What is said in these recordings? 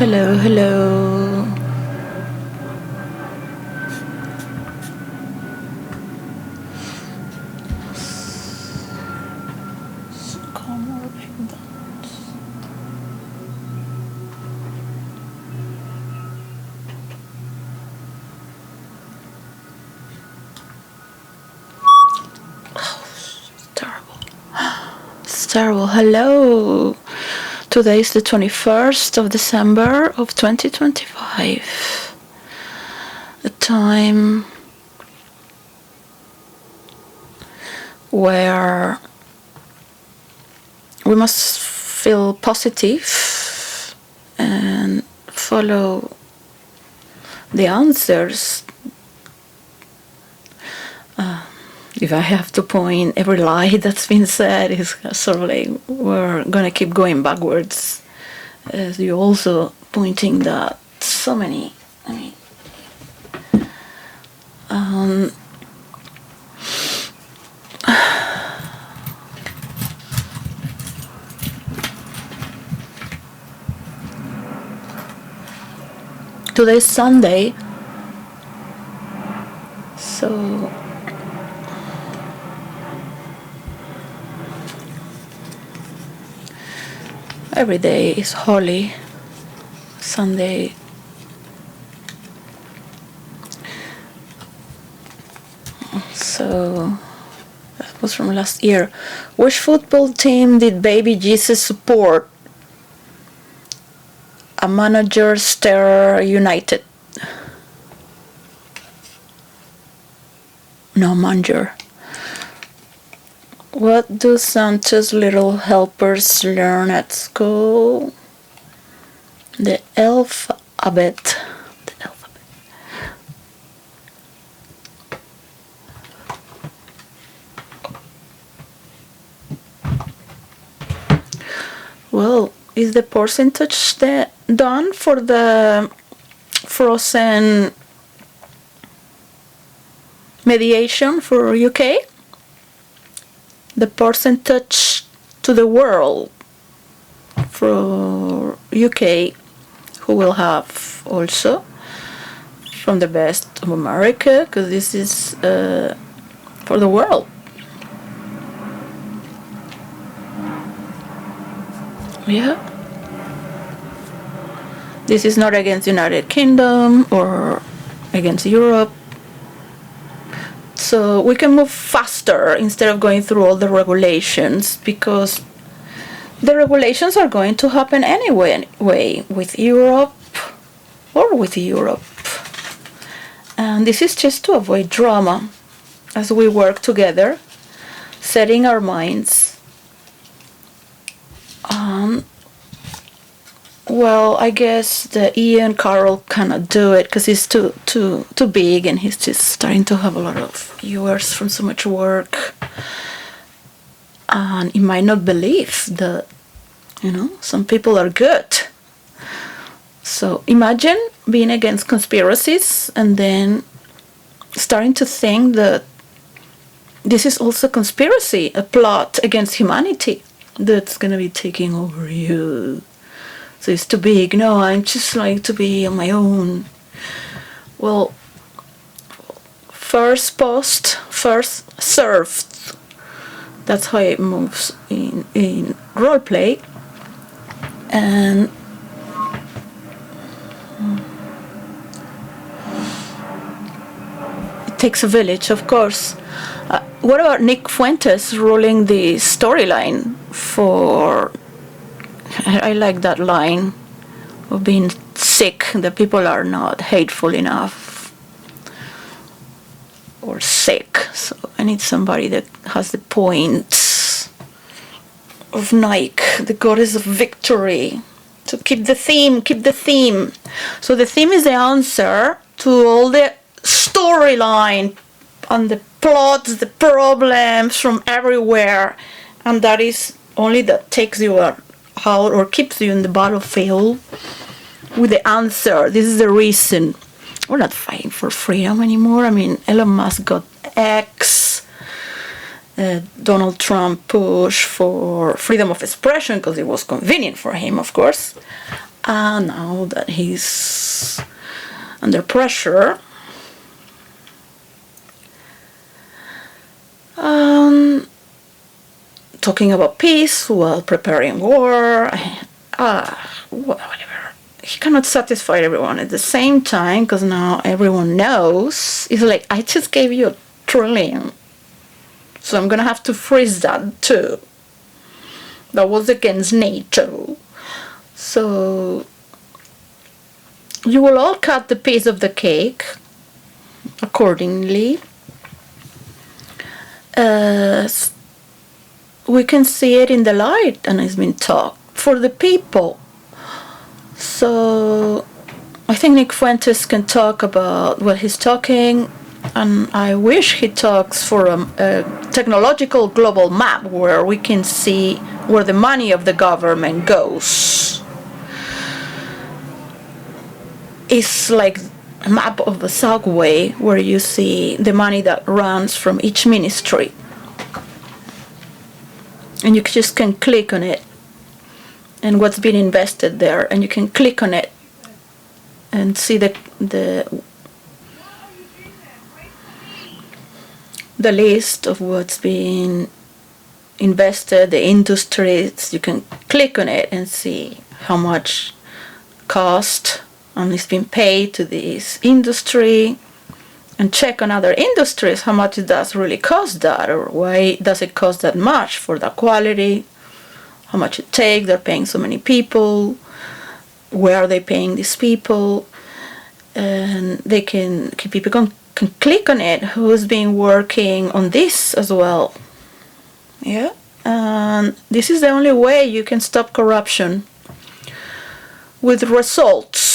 Hello, hello. It's terrible. Hello. Today is the 21st of December of 2025. A time where we must feel positive and follow the answers. If I have to point every lie that's been said, it's sort of like we're gonna keep going backwards. As you're also pointing that so many, today's Sunday, so every day is holy. Sunday. So that was from last year. Which football team did Baby Jesus support? A Manchester United. No, Manger. What do Santa's little helpers learn at school? The alphabet. Well, is the percentage done for the frozen mediation for UK? The percentage to the world for UK, who will have also from the best of America, because this is for the world. Yeah. This is not against United Kingdom or against Europe. So we can move faster instead of going through all the regulations, because the regulations are going to happen anyway with Europe or with Europe. And this is just to avoid drama as we work together, setting our minds. Well, I guess the Ian Carroll cannot do it because he's too big, and he's just starting to have a lot of viewers from so much work. And he might not believe that, some people are good. So imagine being against conspiracies and then starting to think that this is also conspiracy, a plot against humanity that's going to be taking over you. So it's too big. No, I'm just like to be on my own. Well, first post, first served. That's how it moves in roleplay. And it takes a village, of course. What about Nick Fuentes ruling the storyline for... I like that line of being sick, that people are not hateful enough or sick. So I need somebody that has the points of Nike, the goddess of victory, to keep the theme. So the theme is the answer to all the storyline and the plots, the problems from everywhere, and that is only that takes you out or keeps you in the battlefield with the answer. This is the reason. We're not fighting for freedom anymore. I mean, Elon Musk got X. Donald Trump pushed for freedom of expression because it was convenient for him, of course. now that he's under pressure. Talking about peace while preparing war. Whatever. He cannot satisfy everyone at the same time, because now everyone knows. It's like, I just gave you $1 trillion, so I'm gonna have to freeze that too. That was against NATO. So you will all cut the piece of the cake accordingly. We can see it in the light, and it's been talked for the people. So I think Nick Fuentes can talk about what he's talking, and I wish he talks for a technological global map where we can see where the money of the government goes. It's like a map of a subway where you see the money that runs from each ministry. And you just can click on it and what's been invested there, and you can click on it and see the list of what's been invested, the industries. You can click on it and see how much cost and it's been paid to this industry, and check on other industries how much it does really cost that, or why does it cost that much for the quality, how much it takes, they're paying so many people, where are they paying these people, and people can click on it who's been working on this as well. Yeah, and this is the only way you can stop corruption, with results.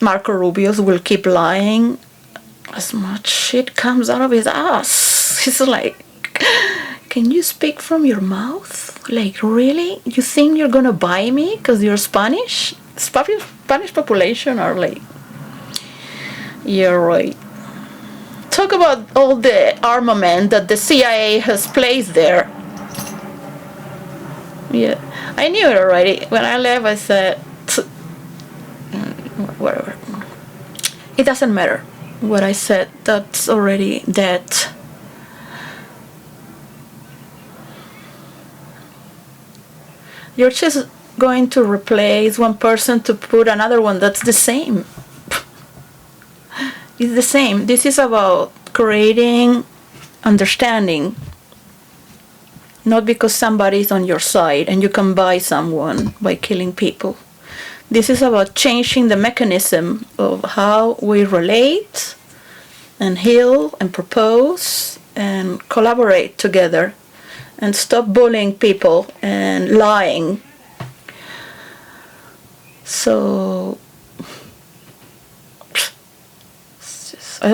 Marco Rubio will keep lying as much shit comes out of his ass. He's like, can you speak from your mouth? Like, really? You think you're gonna buy me because you're Spanish? Spanish population are like, you're right. Talk about all the armament that the CIA has placed there. Yeah, I knew it already. When I left, I said, whatever. It doesn't matter what I said. That's already dead. You're just going to replace one person to put another one that's the same. It's the same. This is about creating understanding. Not because somebody's on your side and you can buy someone by killing people. This is about changing the mechanism of how we relate and heal and propose and collaborate together, and stop bullying people and lying. So it's the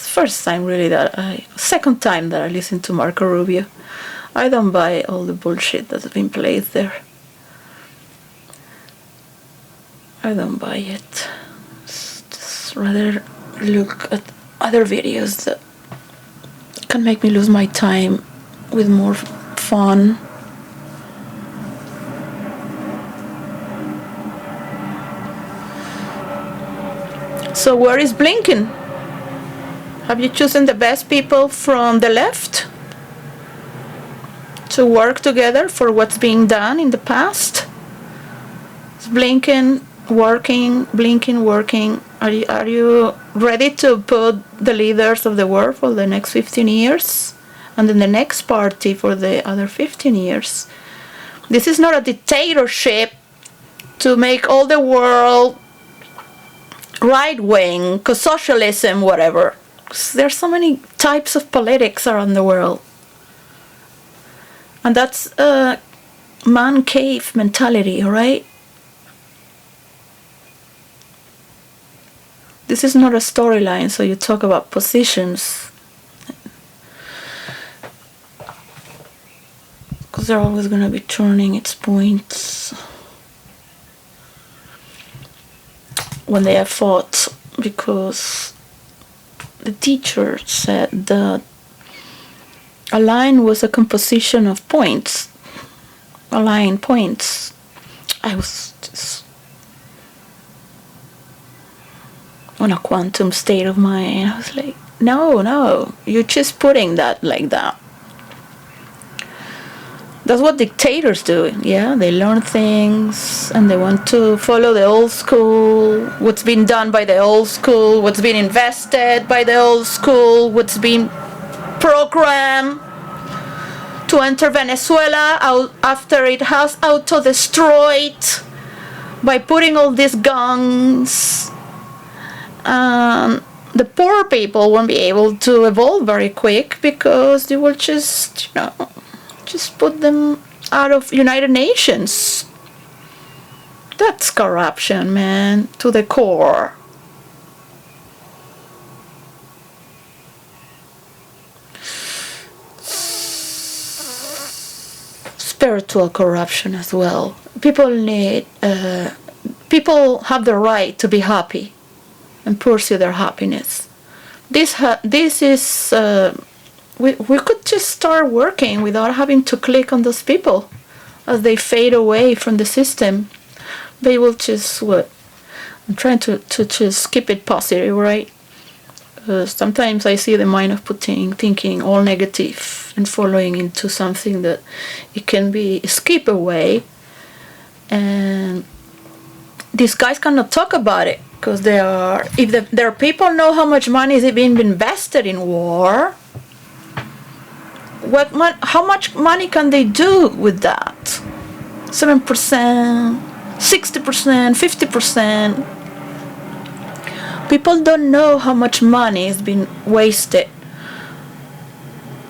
first time really second time that I listen to Marco Rubio. I don't buy all the bullshit that's been played there. I don't buy it. Just rather look at other videos that can make me lose my time with more fun. So where is Blinken? Have you chosen the best people from the left to work together for what's being done in the past? Is Blinken working? Are you ready to put the leaders of the world for the next 15 years? And then the next party for the other 15 years? This is not a dictatorship to make all the world right-wing, socialism, whatever. There's so many types of politics around the world. And that's a man cave mentality, right? This is not a storyline, so you talk about positions. Because they're always going to be turning its points when they have fought, because the teacher said that a line was a composition of points. align points. I was just on a quantum state of mind. I was like, no, you're just putting that like that. That's what dictators do. Yeah, they learn things and they want to follow the old school, what's been done by the old school, what's been invested by the old school, what's been programmed to enter Venezuela after it has auto-destroyed by putting all these guns. The poor people won't be able to evolve very quick because they will just, just put them out of United Nations. That's corruption, man, to the core. Spiritual corruption as well. People have the right to be happy and pursue their happiness. This is we could just start working without having to click on those people as they fade away from the system. They will just I'm trying to just keep it positive, right? Sometimes I see the mind of Putin thinking all negative and following into something that it can be skip away. And these guys cannot talk about it because if their people know how much money is being invested in war, how much money can they do with that? 7%, 60%, 50%. People don't know how much money is being wasted.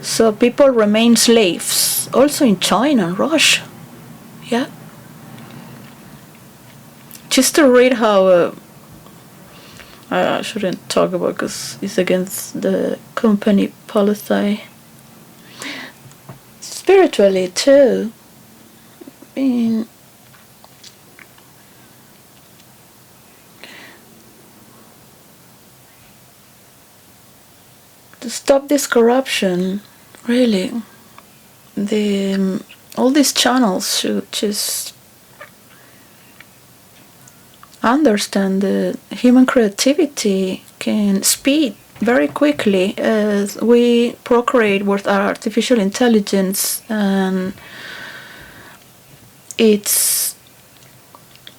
So people remain slaves, also in China and Russia. Yeah. Just to read how I shouldn't talk about because it's against the company policy. Spiritually too. I mean, to stop this corruption, really, all these channels should just understand that human creativity can speed very quickly as we procreate with our artificial intelligence, and it's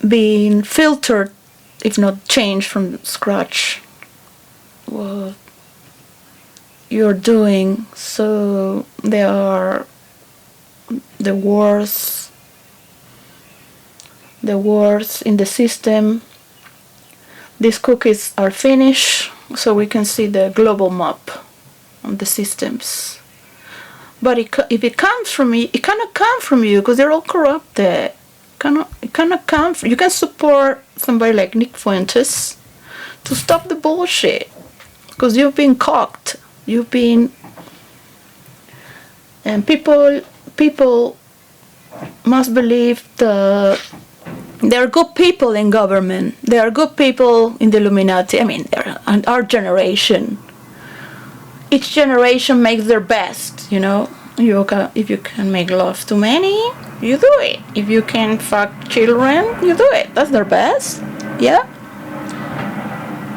being filtered, if not changed from scratch, what you're doing. So there are the wars in the system. These cookies are finished, so we can see the global map of the systems. But if it comes from me, it cannot come from you because they're all corrupted. It cannot come from you. Can support somebody like Nick Fuentes to stop the bullshit because you've been cocked. And people must believe there are good people in government. There are good people in the Illuminati. I mean, our generation. Each generation makes their best, If you can make love to many, you do it. If you can fuck children, you do it. That's their best. Yeah?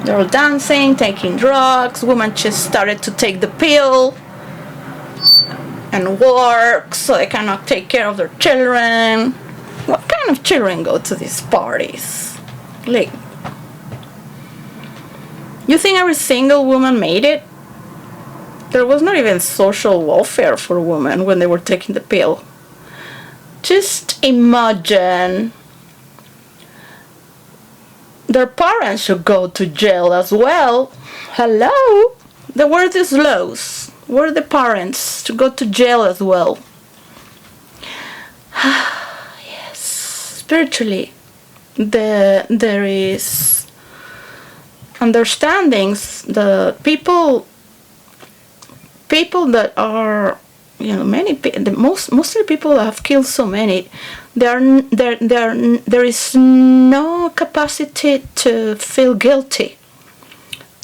They're all dancing, taking drugs. Women just started to take the pill and work so they cannot take care of their children. What kind of children go to these parties? Like, you think every single woman made it? There was not even social welfare for women when they were taking the pill. Just imagine. Their parents should go to jail as well. Hello? There were these laws. Were the parents to go to jail as well? Yes. Spiritually, there is understandings. The people that are, mostly people that have killed so many, there is no capacity to feel guilty,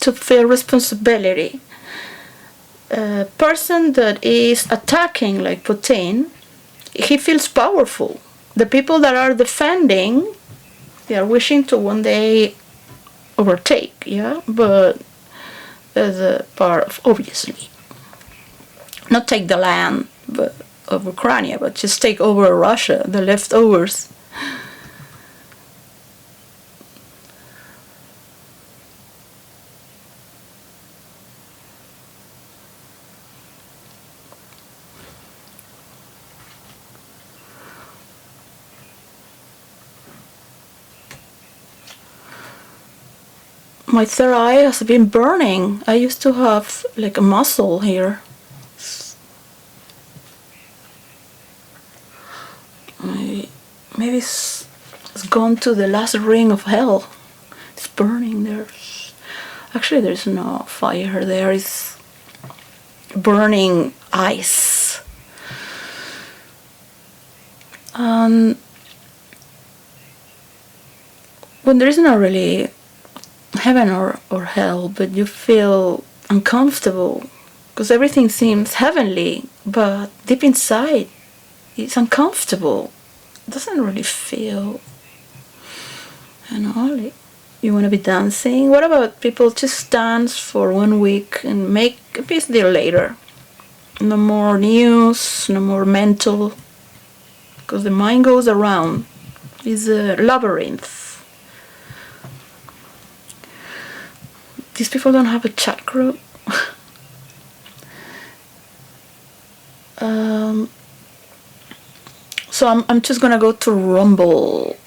to feel responsibility. A person that is attacking like Putin he feels powerful. The people that are defending, they are wishing to one day overtake, yeah, but as a part of, obviously, not take the land but of Ukraine, but just take over Russia, the leftovers. My third eye has been burning. I used to have like a muscle here. Maybe it's gone to the last ring of hell. It's burning there. Actually, there's no fire there. It's burning ice. When there is not really heaven or hell, but you feel uncomfortable because everything seems heavenly, but deep inside it's uncomfortable. It doesn't really feel, like you want to be dancing. What about people just dance for 1 week and make a peace deal later? No more news, no more mental, because the mind goes around. It's a labyrinth. These people don't have a chat group. So I'm just gonna go to Rumble.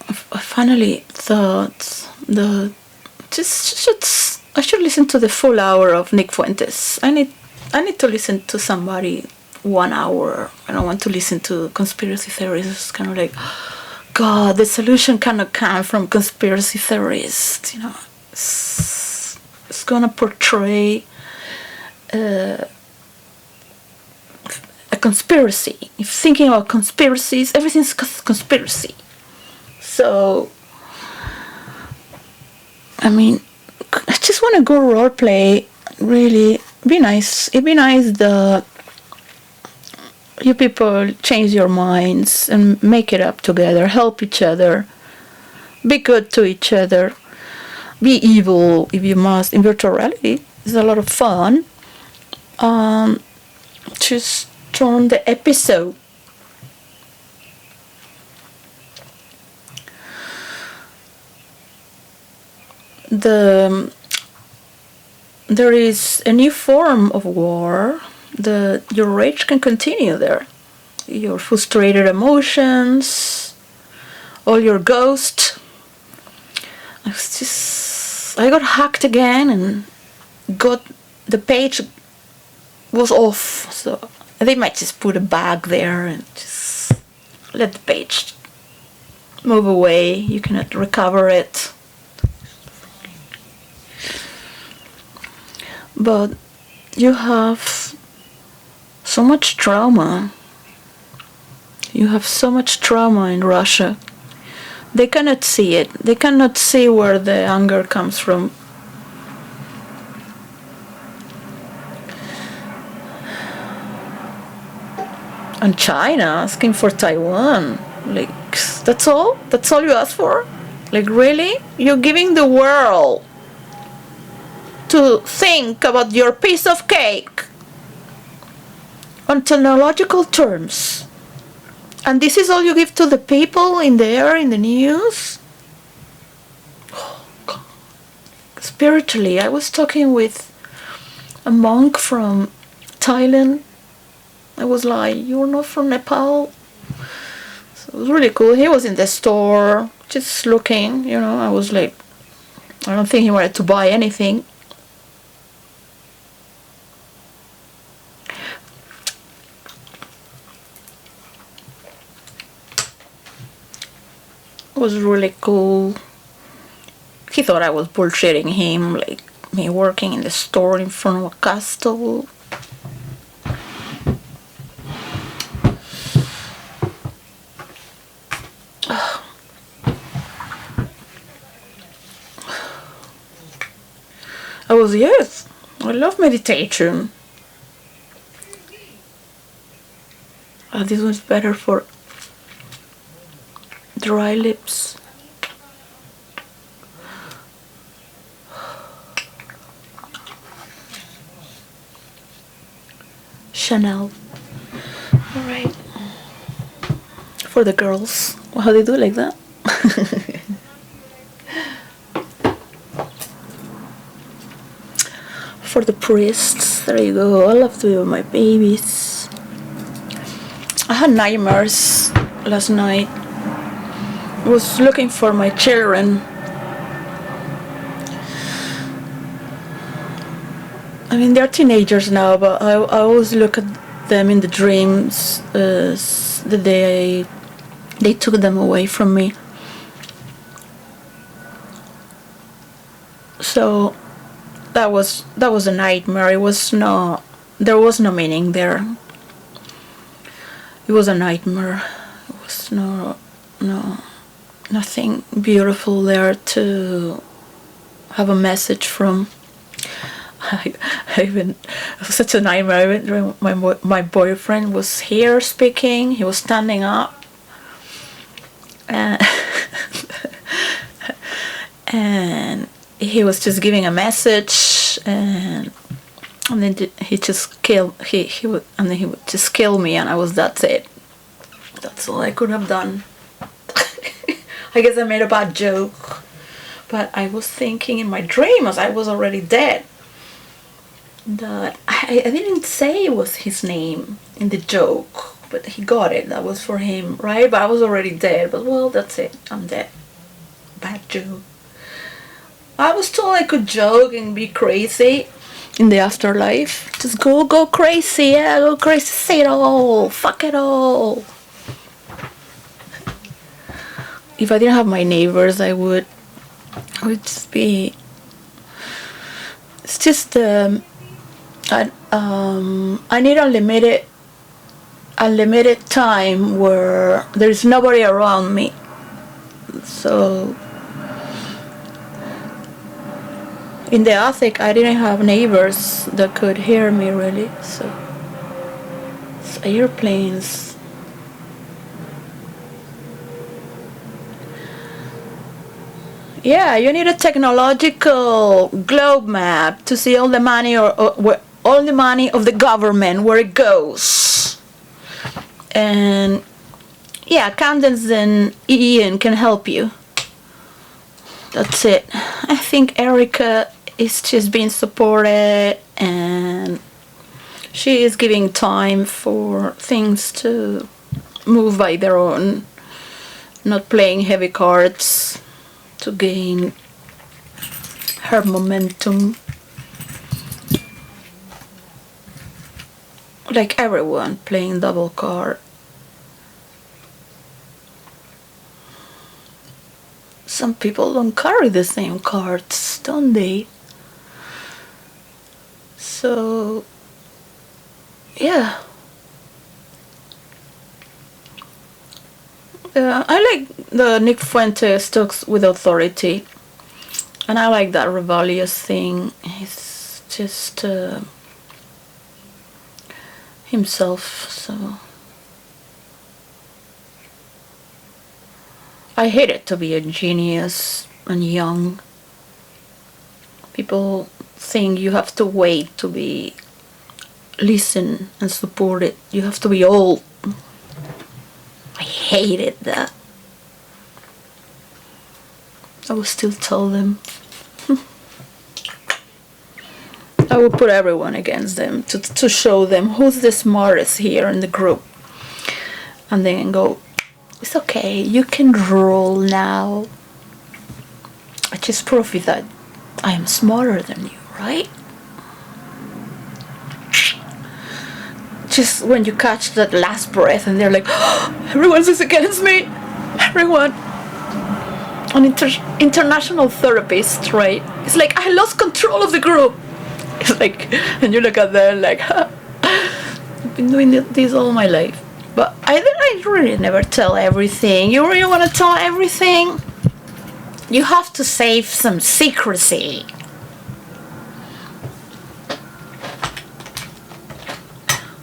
I finally thought that I should listen to the full hour of Nick Fuentes. I need to listen to somebody 1 hour. I don't want to listen to conspiracy theories. It's kind of like, God, the solution cannot come from conspiracy theorists. It's gonna portray a conspiracy. If thinking about conspiracies, everything's conspiracy. So, I just want to go role play. Really, be nice. It'd be nice that you people change your minds and make it up together. Help each other. Be good to each other. Be evil if you must. In virtual reality, it's a lot of fun. Just turn the episode. There is a new form of war. Your rage can continue there. Your frustrated emotions, all your ghost. I got hacked again and the page was off, so they might just put a bag there and just let the page move away. You cannot recover it. But you have so much trauma. You have so much trauma in Russia. They cannot see it. They cannot see where the anger comes from. And China asking for Taiwan. Like, that's all? That's all you ask for? Like, really? You're giving the world to think about your piece of cake on technological terms. And this is all you give to the people in there, in the news? Oh, God. Spiritually, I was talking with a monk from Thailand. I was like, you're not from Nepal? So it was really cool. He was in the store, just looking, I was like, I don't think he wanted to buy anything. It was really cool. He thought I was bullshitting him, like me working in the store in front of a castle. Yes, I love meditation. This one's better for dry lips. Chanel. Alright. For the girls. How they do like that? For the priests. There you go. I love to be with my babies. I had nightmares last night. I was looking for my children. I mean, they're teenagers now, but I always look at them in the dreams the day they took them away from me. So that was a nightmare. There was no meaning there. It was a nightmare. It was nothing beautiful there to have a message from. It was such a nightmare. My boyfriend was here speaking. He was standing up, and he was just giving a message, and then he just killed. He would just kill me, and that's it. That's all I could have done. I guess I made a bad joke, but I was thinking in my dream as I was already dead. That I didn't say it was his name in the joke, but he got it. That was for him, right? But I was already dead. But well, that's it. I'm dead. Bad joke. I was told I could joke and be crazy in the afterlife. Just go crazy, yeah, go crazy. Say it all. Fuck it all. If I didn't have my neighbors, I would just be. It's just I need unlimited time where there's nobody around me. So in the attic I didn't have neighbors that could hear me really. So it's airplanes. Yeah, you need a technological globe map to see all the money all the money of the government, where it goes. And yeah, Candace and Ian can help you. That's it. I think Erica is just being supported, and she is giving time for things to move by their own, not playing heavy cards to gain her momentum. Like everyone playing double card. Some people don't carry the same cards, don't they? So yeah. I like the Nick Fuentes talks with authority, and I like that rebellious thing. He's just himself. So I hate it to be a genius and young. People think you have to wait to be listened and supported. You have to be old. I hated that. I will still tell them. I will put everyone against them to show them who's the smartest here in the group. And then go, it's okay, you can rule now. I just prove that I am smarter than you, right? Just when you catch that last breath and they're like, oh, everyone's against me. Everyone. An international therapist, right? It's like, I lost control of the group. It's like, and you look at them like, I've been doing this all my life. But I really never tell everything. You really want to tell everything? You have to save some secrecy.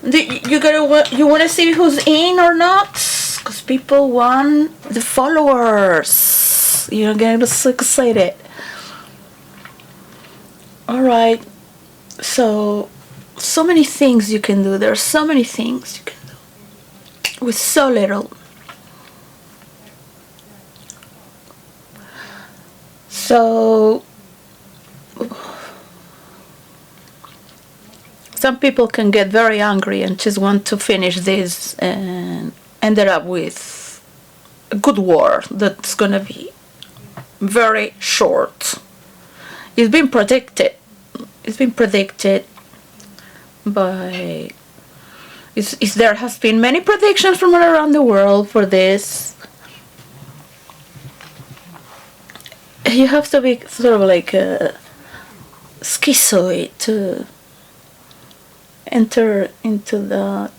You want to see who's in or not? Because people want the followers. You're getting so excited. All right. So many things you can do. There are so many things you can do with so little. So some people can get very angry and just want to finish this and ended up with a good war that's gonna be very short. It's been predicted. It's been predicted by. There has been many predictions from all around the world for this. You have to be sort of like a schizoid to enter into the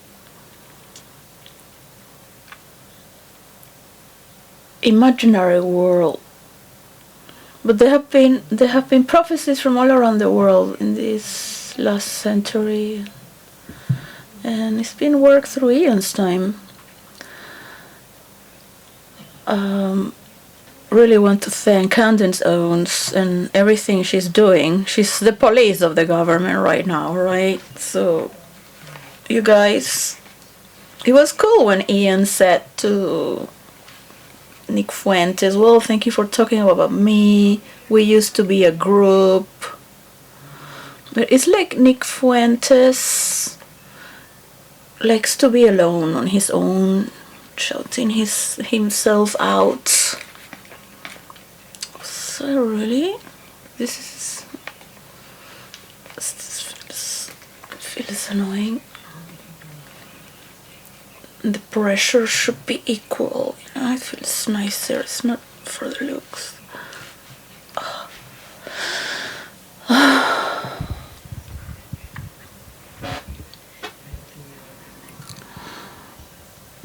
imaginary world. But there have been prophecies from all around the world in this last century, and it's been worked through eons time. Really want to thank Candace Owens and everything she's doing. She's the police of the government right now, right? So, you guys, it was cool when Ian said to Nick Fuentes, well, thank you for talking about me. We used to be a group. But it's like Nick Fuentes likes to be alone on his own, shouting himself out. So really, this feels annoying. The pressure should be equal. You know, it feels nicer. It's not for the looks.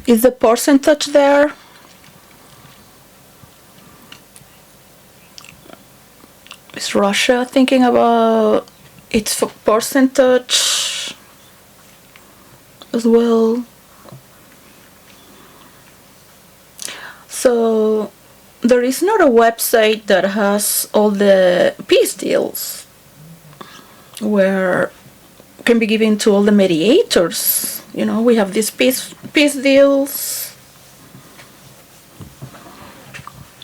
Is the percentage there? Is Russia thinking about its percentage as well? So there is not a website that has all the peace deals where can be given to all the mediators. You know, we have these peace deals.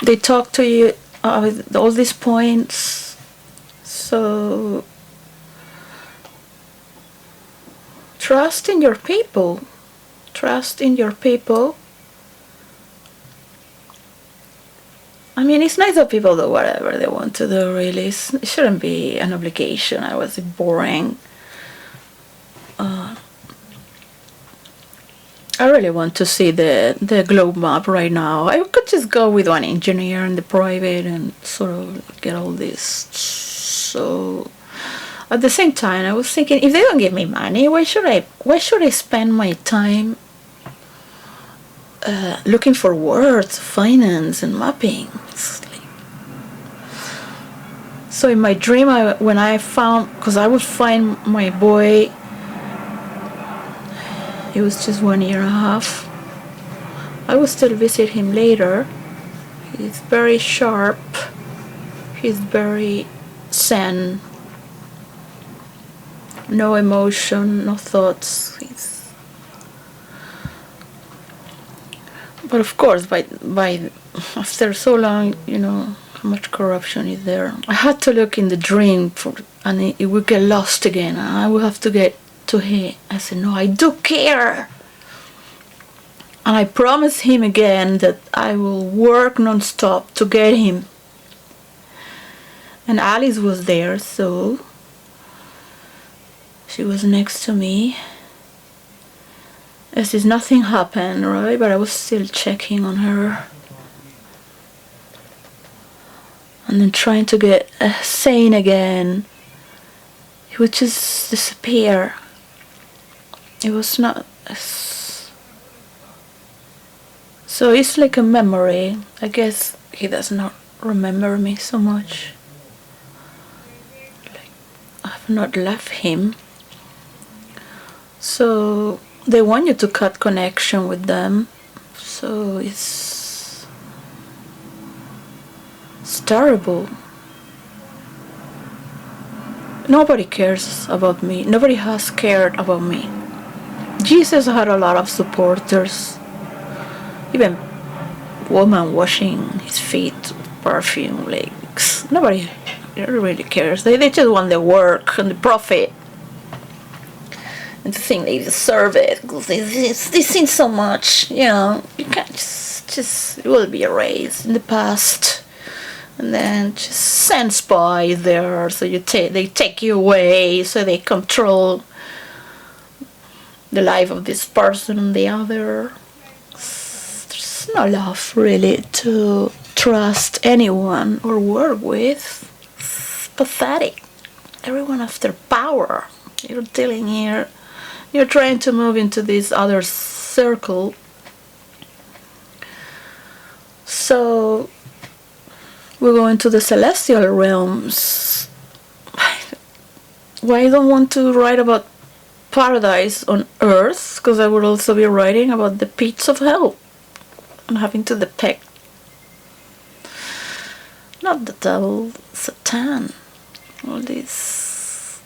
They talk to you with all these points. So trust in your people. Trust in your people. I mean, it's nice that people do whatever they want to do, really. It shouldn't be an obligation. I was boring. I really want to see the globe map right now. I could just go with one engineer in the private and sort of get all this. So at the same time, I was thinking, if they don't give me money, why should I spend my time looking for words, finance, and mapping? So in my dream, when I found, because I would find my boy. He was just 1.5 years. I will still visit him later. He's very sharp. He's very zen. No emotion, no thoughts. But of course, by after so long, you know how much corruption is there. I had to look in the dream and it would get lost again. And I would have to get to him. I said, no, I do care. And I promised him again that I will work non-stop to get him. And Alice was there, so she was next to me. As if nothing happened, right? But I was still checking on her. And then trying to get sane again. He would just disappear. It was not. So it's like a memory. I guess he does not remember me so much. Like, I've not left him. So they want you to cut connection with them. So it's terrible. Nobody cares about me. Nobody has cared about me. Jesus had a lot of supporters. Even woman washing his feet with perfume, like nobody really cares. They just want the work and the profit. And to think they deserve it because they've seen so much, you can't just it will be erased in the past. And then just send spies there, so they take you away, so they control the life of this person and the other. There's no love really to trust anyone or work with. It's pathetic. Everyone after power. You're dealing here. You're trying to move into this other circle. So we go into the celestial realms. Why I don't want to write about paradise on earth, because I would also be writing about the pits of hell and having to depict not the devil, Satan, all this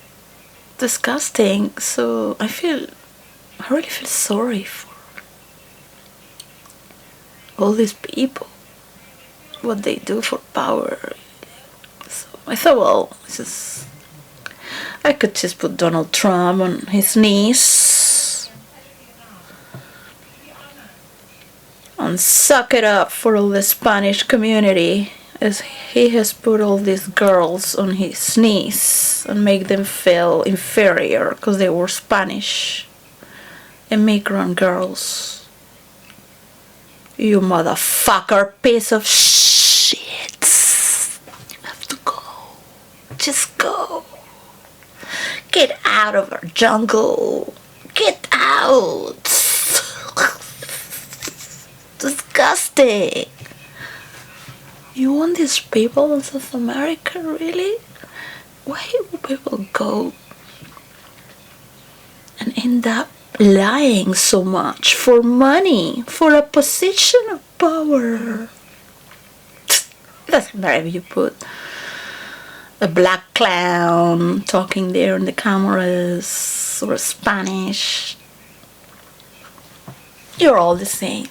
disgusting. So I really feel sorry for all these people, what they do for power. So I thought, well, I could just put Donald Trump on his knees and suck it up for all the Spanish community, as he has put all these girls on his knees and make them feel inferior because they were Spanish immigrant girls. You motherfucker, piece of shit. You have to go. Just go. Get out of our jungle. Get out. Disgusting. You want these people in South America, really? Why do people go and end up lying so much for money, for a position of power? It doesn't matter if you put a black clown talking there in the cameras or Spanish. You're all the same.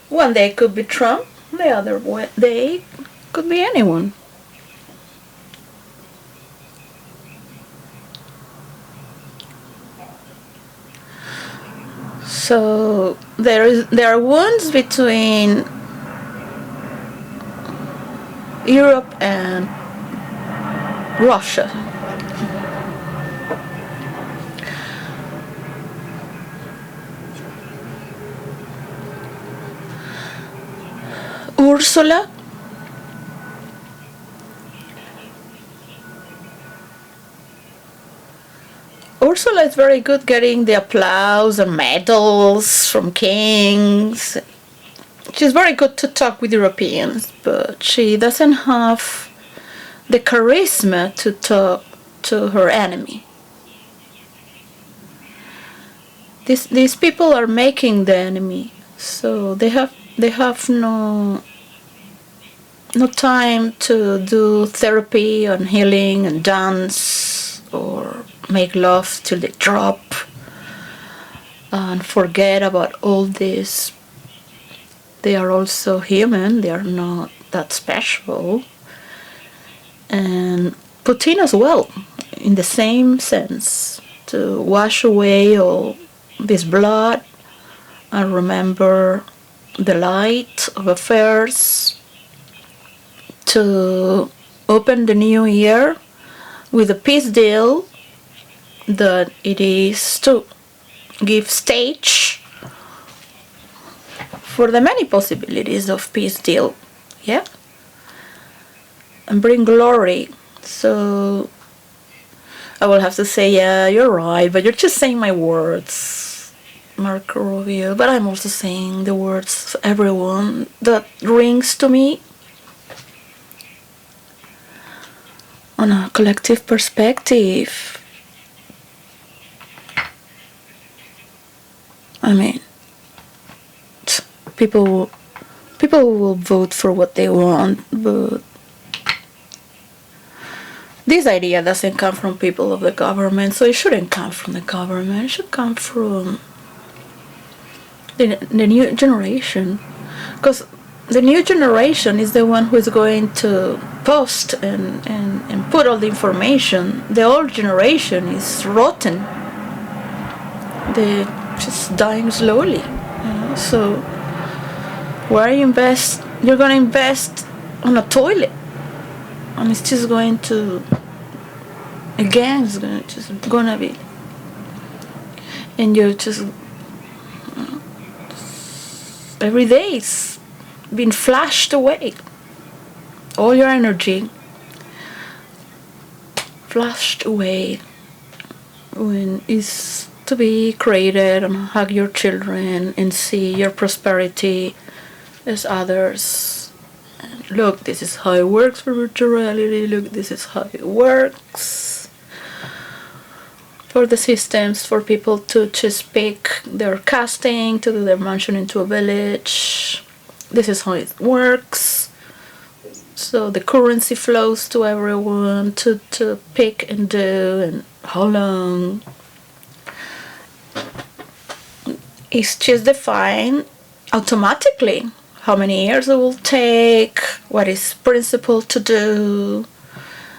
One day could be Trump, the other day could be anyone. So there are wounds between Europe and Russia. Ursula is very good getting the applause and medals from kings. She's very good to talk with Europeans, but she doesn't have the charisma to talk to her enemy. These people are making the enemy, so they have no time to do therapy and healing and dance or make love till they drop and forget about all this. They are also human, they are not that special. And Putin as well, in the same sense, to wash away all this blood and remember the light of affairs, to open the new year with a peace deal that it is to give stage for the many possibilities of peace deal, yeah, and bring glory. So I will have to say, yeah, you're right, but you're just saying my words, Marco Rubio, but I'm also saying the words of everyone that rings to me. on a collective perspective. I mean, people will vote for what they want, but this idea doesn't come from people of the government, so it shouldn't come from the government. It should come from the new generation, because the new generation is the one who is going to post and put all the information. The old generation is rotten. They're just dying slowly. So where you invest, you're going to invest on a toilet, and it's just going to, again, it's going to be, and you're just, every day it's been flashed away. All your energy flashed away when it's to be created and hug your children and see your prosperity as others. And look, this is how it works for virtual reality. Look, this is how it works for the systems, for people to just pick their casting, to do their mansion into a village. This is how it works. So the currency flows to everyone to pick and do, and how long. It's just defined automatically how many years it will take, what is principle to do,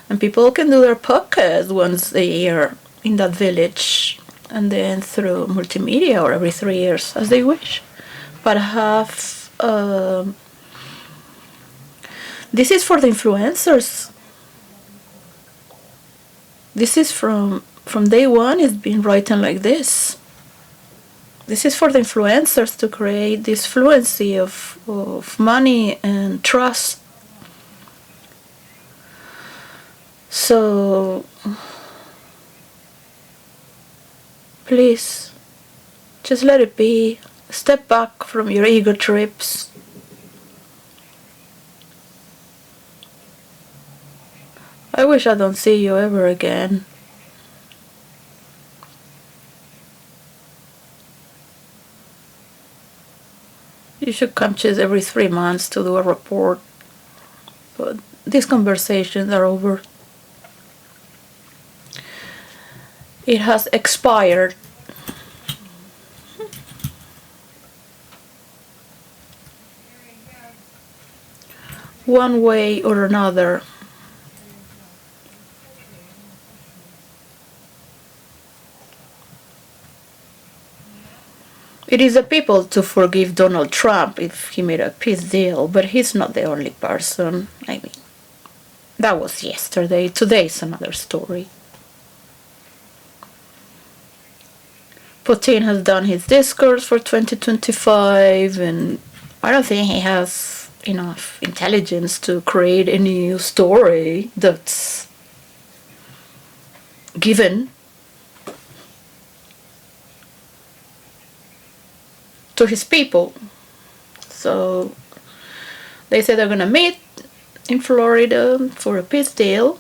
and people can do their podcast once a year in that village, and then through multimedia, or every 3 years as they wish. But have this is for the influencers. This is from day one. It's been written like this. This is for the influencers to create this fluency of money and trust. So please, just let it be. Step back from your ego trips. I wish I don't see you ever again. You should come just every 3 months to do a report. But these conversations are over. It has expired. One way or another. It is the people to forgive Donald Trump if he made a peace deal, but he's not the only person. I mean, that was yesterday. Today's another story. Putin has done his discourse for 2025, and I don't think he has enough intelligence to create a new story that's given to his people. So they say they're gonna meet in Florida for a peace deal.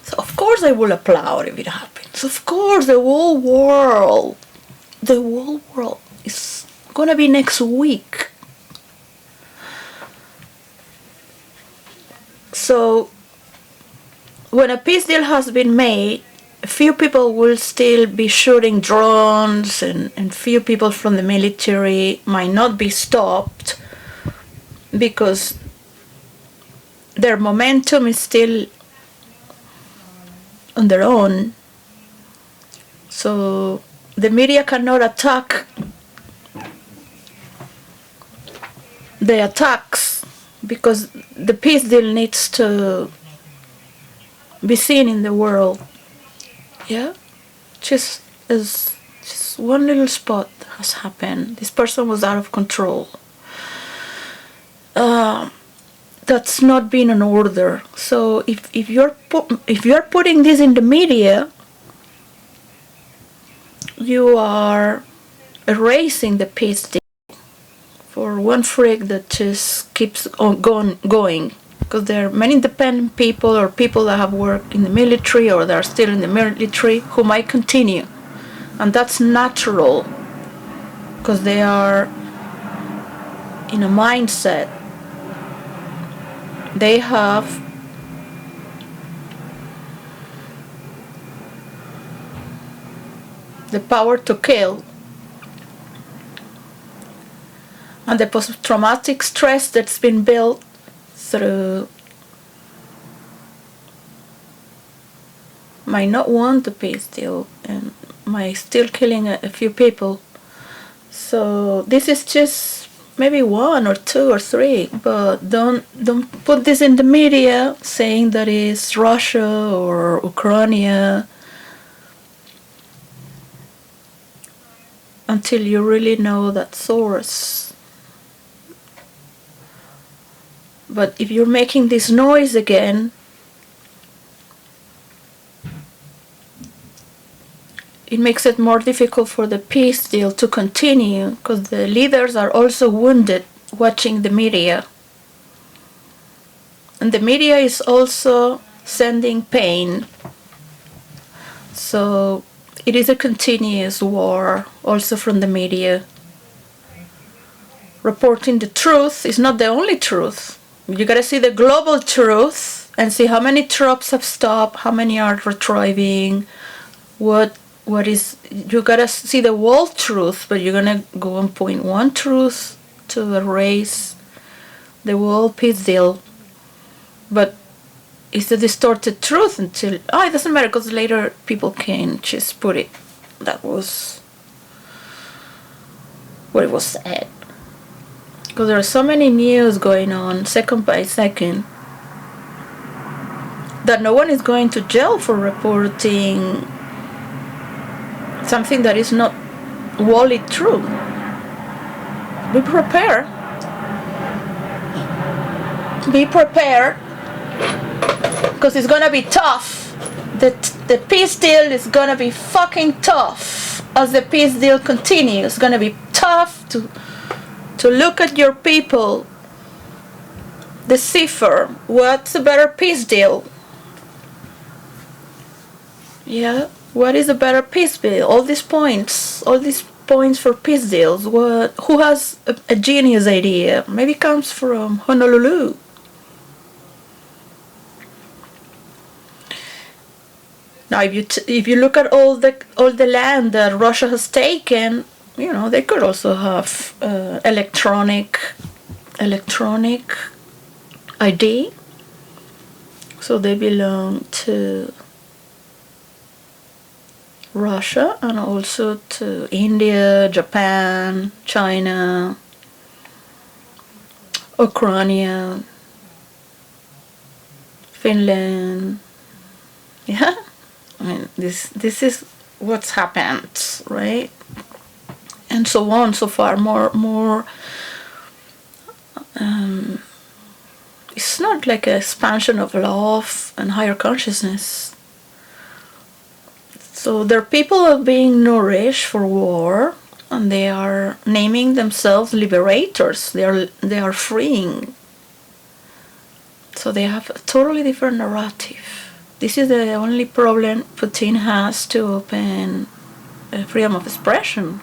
So of course I will applaud if it happens. Of course the whole world is gonna be next week. So when a peace deal has been made, few people will still be shooting drones, and few people from the military might not be stopped because their momentum is still on their own. So the media cannot attack the attacks because the peace deal needs to be seen in the world. Yeah, just one little spot has happened. This person was out of control. That's not been an order. So if you're putting this in the media, you are erasing the peace deal for one freak that just keeps on going. because there are many independent people or people that have worked in the military or that are still in the military who might continue. And that's natural because they are in a mindset. They have the power to kill. And the post-traumatic stress that's been built through might not want the peace deal and might still killing a few people. So this is just maybe 1 or 2 or 3, but don't put this in the media saying that it's Russia or Ukraine until you really know that source. But if you're making this noise again, it makes it more difficult for the peace deal to continue because the leaders are also wounded watching the media. And the media is also sending pain. So it is a continuous war also from the media. Reporting the truth is not the only truth. You gotta see the global truth and see how many troops have stopped, how many are retrieving, what is, you gotta see the world truth, but you're gonna go and point one truth to erase the world peace deal. But it's a distorted truth until, it doesn't matter because later people can just put it. That was what it was said. Because there are so many news going on second by second that no one is going to jail for reporting something that is not wholly true. Be prepared. Be prepared, because it's gonna be tough. The peace deal is gonna be fucking tough. As the peace deal continues, it's gonna be tough to look at your people, decipher what's a better peace deal. Yeah, what is a better peace deal? All these points for peace deals. Who has a genius idea? Maybe it comes from Honolulu. Now, if you look at all the land that Russia has taken, you know, they could also have electronic ID. So they belong to Russia and also to India, Japan, China, Ukraine, Finland. Yeah, I mean this is what's happened, right? And so on, so far, more. It's not like an expansion of love and higher consciousness. So there are people who are being nourished for war, and they are naming themselves liberators. They are freeing. So they have a totally different narrative. This is the only problem Putin has to open freedom of expression.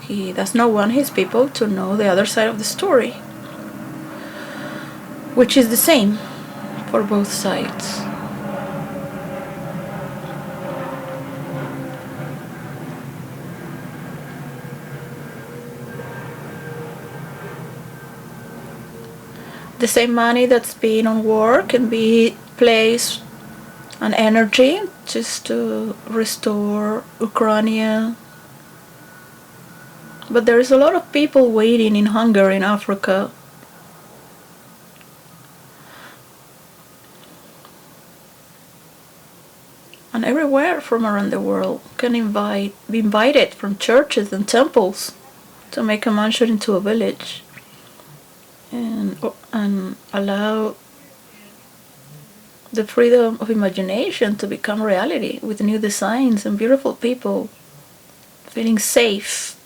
He does not want his people to know the other side of the story, which is the same for both sides. The same money that's being on war can be placed on energy just to restore Ukraine. But there is a lot of people waiting in hunger in Africa. And everywhere from around the world can be invited from churches and temples to make a mansion into a village and allow the freedom of imagination to become reality with new designs and beautiful people feeling safe,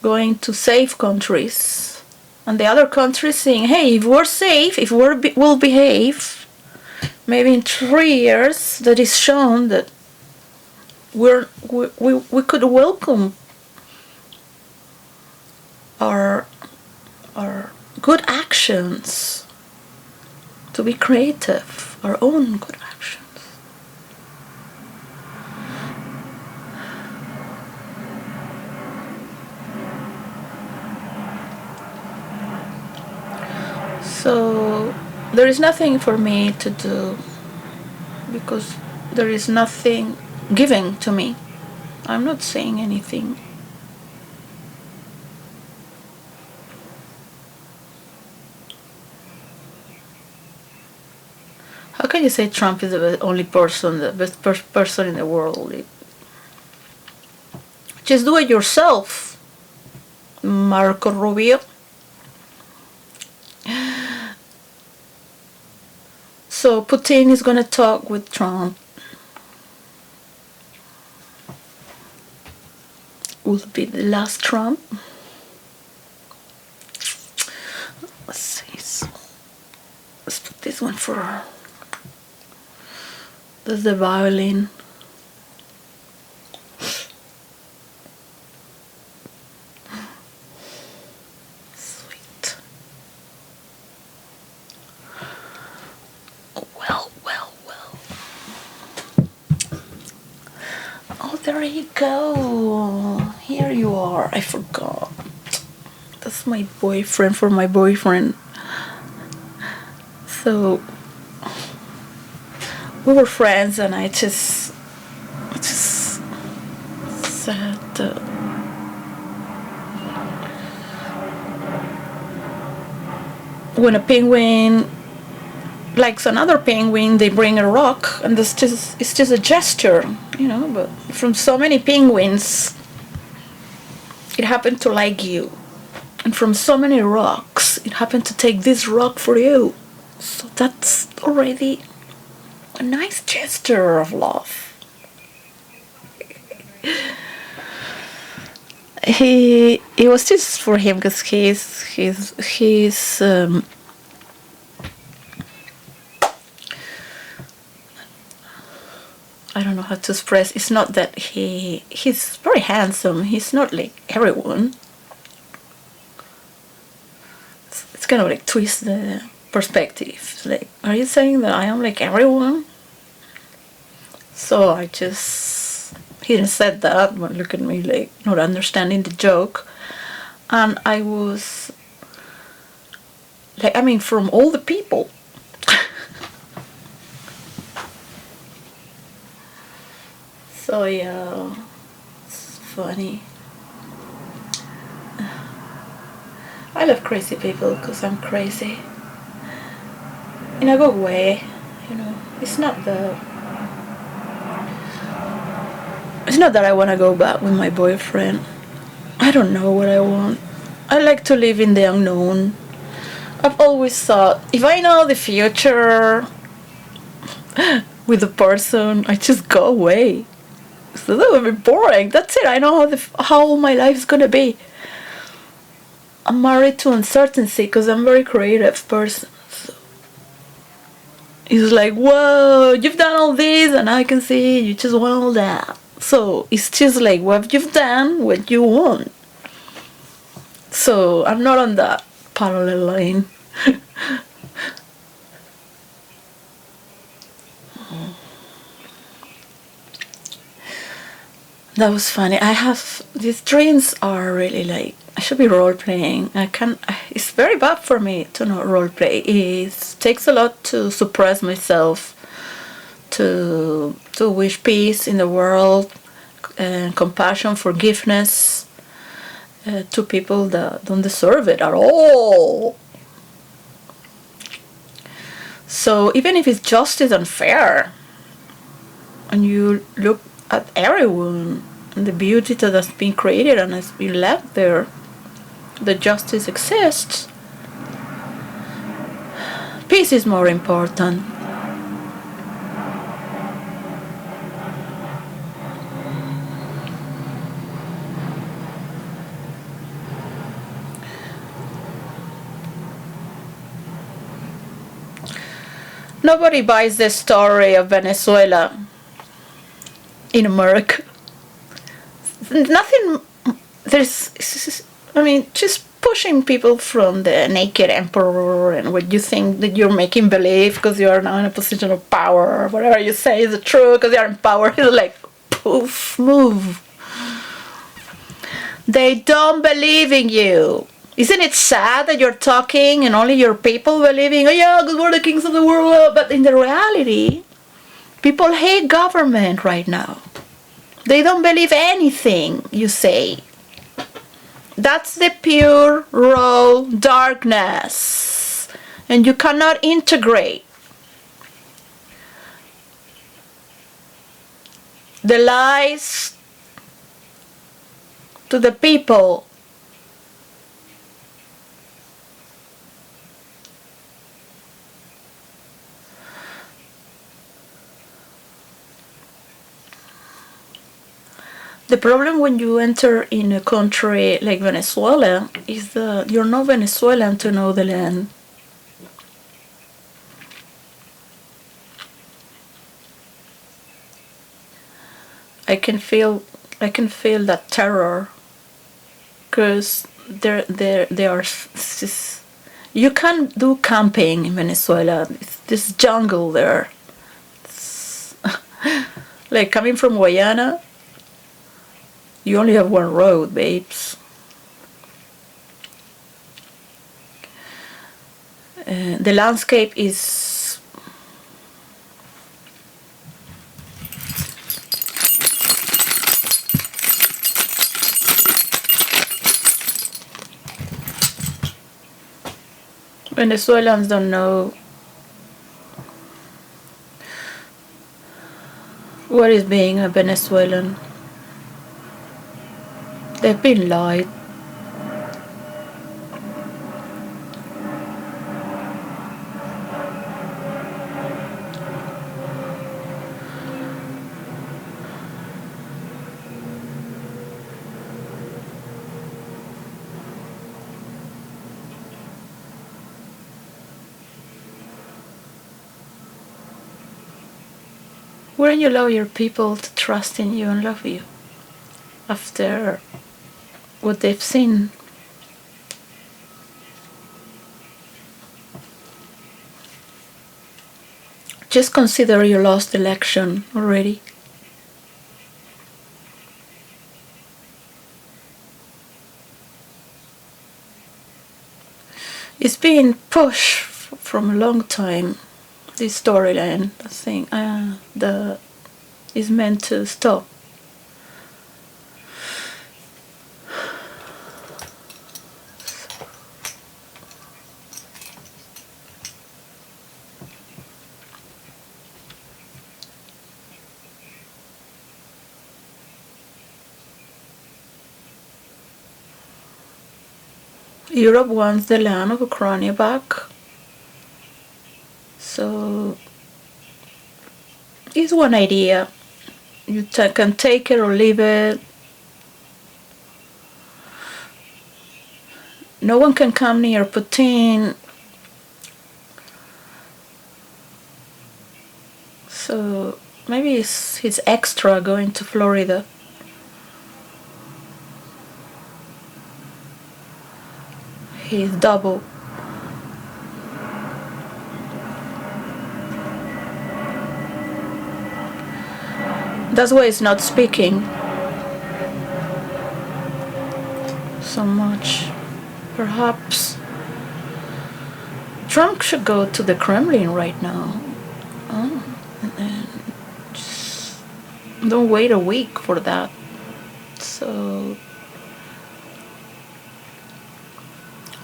going to safe countries and the other countries saying, hey, if we're safe, if we'll behave, maybe in 3 years that is shown that we could welcome our good actions, to be creative, our own good actions. So there is nothing for me to do, because there is nothing giving to me. I'm not saying anything. How can you say Trump is the only person, the best person in the world? Just do it yourself, Marco Rubio. So Putin is going to talk with Trump. Will be the last Trump. Let's see. Let's put this one for. That's the violin. Sweet. Well. Oh, there you go. Here you are. I forgot. That's my boyfriend, for my boyfriend. So we were friends, and I just said when a penguin likes another penguin, they bring a rock, and it's just a gesture, but from so many penguins, it happened to like you, and from so many rocks, it happened to take this rock for you. So that's already a nice gesture of love. It was just for him, because he's I don't know how to express. It's not that he's very handsome. He's not like everyone. It's kind of like twist the perspective. It's like, are you saying that I am like everyone? So he didn't said that, but look at me like not understanding the joke. And I was like, from all the people. So yeah, it's funny. I love crazy people because I'm crazy. In a good way, It's not that I want to go back with my boyfriend. I don't know what I want. I like to live in the unknown. I've always thought, if I know the future with the person, I just go away. So that would be boring. That's it. I know how my life is gonna be. I'm married to uncertainty because I'm a very creative person. So it's like, whoa, you've done all this, and I can see you just want all that. So it's just like, what you've done, what you want. So I'm not on that parallel line. That was funny. I have these dreams are really like, I should be role playing. It's very bad for me to not role play. It takes a lot to suppress myself, to wish peace in the world, and compassion, forgiveness to people that don't deserve it at all. So even if it's justice unfair, and you look at everyone and the beauty that has been created and has been left there, the justice exists. Peace is more important. Nobody buys the story of Venezuela in America. Nothing. There's. I mean, just pushing people from the naked emperor and what you think that you're making believe because you are now in a position of power, or whatever you say is true because you are in power. It's like, poof, move. They don't believe in you. Isn't it sad that you're talking and only your people believing, oh yeah, because we're the kings of the world? But in the reality, people hate government right now. They don't believe anything you say. That's the pure, raw darkness. And you cannot integrate the lies to the people. The problem when you enter in a country like Venezuela is that you're not Venezuelan to know the land. I can feel that terror because there are. You can't do camping in Venezuela. It's this jungle there. Like coming from Guyana. You only have one road, babes. The landscape is Venezuelans don't know what is being a Venezuelan. They've been lied. Wouldn't you allow your people to trust in you and love you after what they've seen? Just consider you lost the election already. It's been pushed from a long time, this storyline, I think, is meant to stop. Europe wants the land of Ukraine back. So it's one idea. You can take it or leave it. No one can come near Putin. So maybe he's extra going to Florida. He's double. That's why he's not speaking so much. Perhaps Trump should go to the Kremlin right now. And just don't wait a week for that. So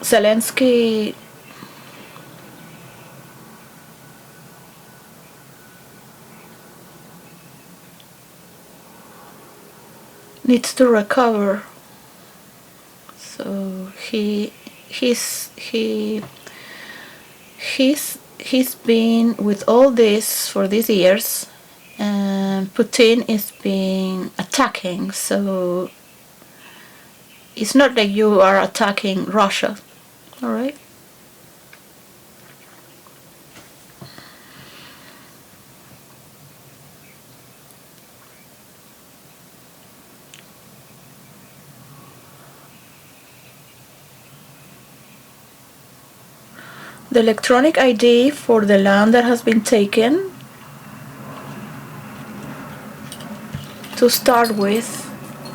Zelensky needs to recover. So he's been with all this for these years, and Putin is being attacking. So it's not like you are attacking Russia, all right? the electronic ID for the land that has been taken to start with,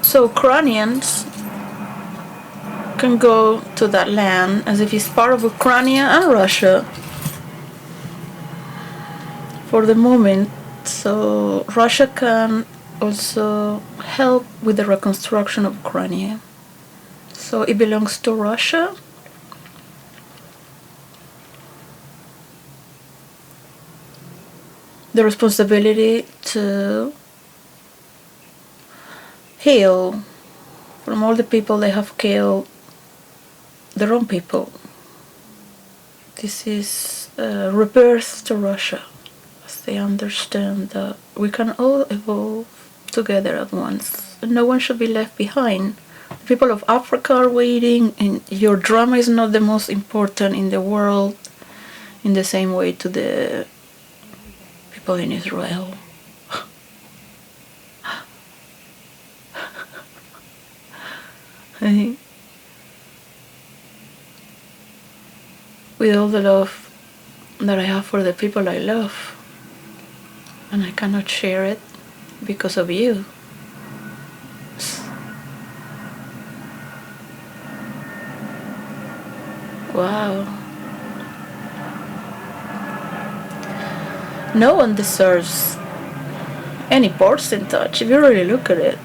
so Ukrainians can go to that land as if it's part of Ukraine and Russia for the moment, so Russia can also help with the reconstruction of Ukraine. So it belongs to Russia. The responsibility to heal from all the people they have killed, their own people. This is a rebirth to Russia, as they understand that we can all evolve together at once. No one should be left behind. The people of Africa are waiting, and your drama is not the most important in the world in the same way to the people in Israel. With all the love that I have for the people I love, and I cannot share it because of you. Wow. No one deserves any percentage if you really look at it.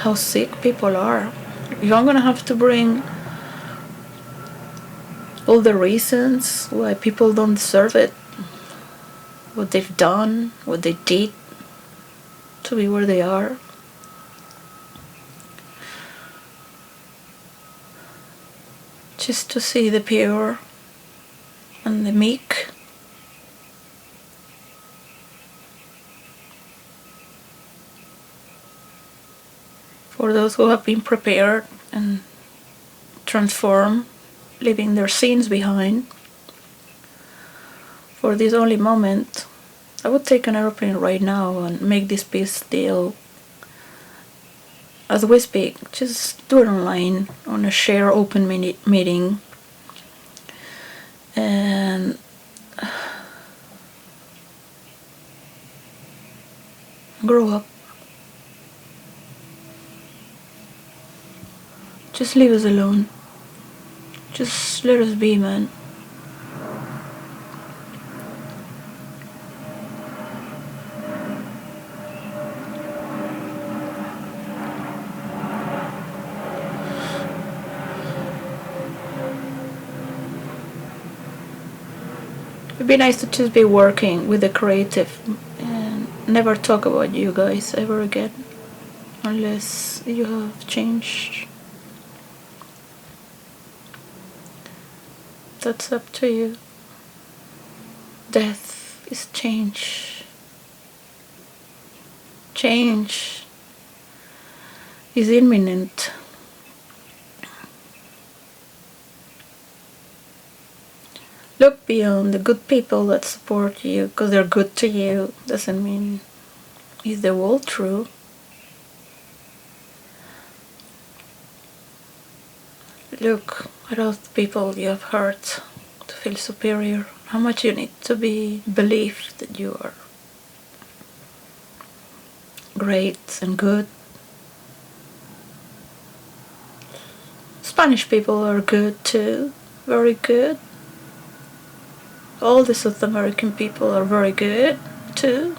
How sick people are. If I'm gonna have to bring all the reasons why people don't deserve it, what they've done, what they did to be where they are. Just to see the pure and the meek. For those who have been prepared and transformed, leaving their sins behind. For this only moment, I would take an airplane right now and make this peace deal. As we speak, just do it online on a share open meeting, and grow up. Just leave us alone. Just let us be, man. It'd be nice to just be working with the creative and never talk about you guys ever again, unless you have changed. That's up to you. Death is change. Change is imminent. Look beyond the good people that support you because they're good to you. Doesn't mean is the world true. Look at all the people you have hurt to feel superior. How much you need to believe that you are great and good. Spanish people are good too, very good. All the South American people are very good too.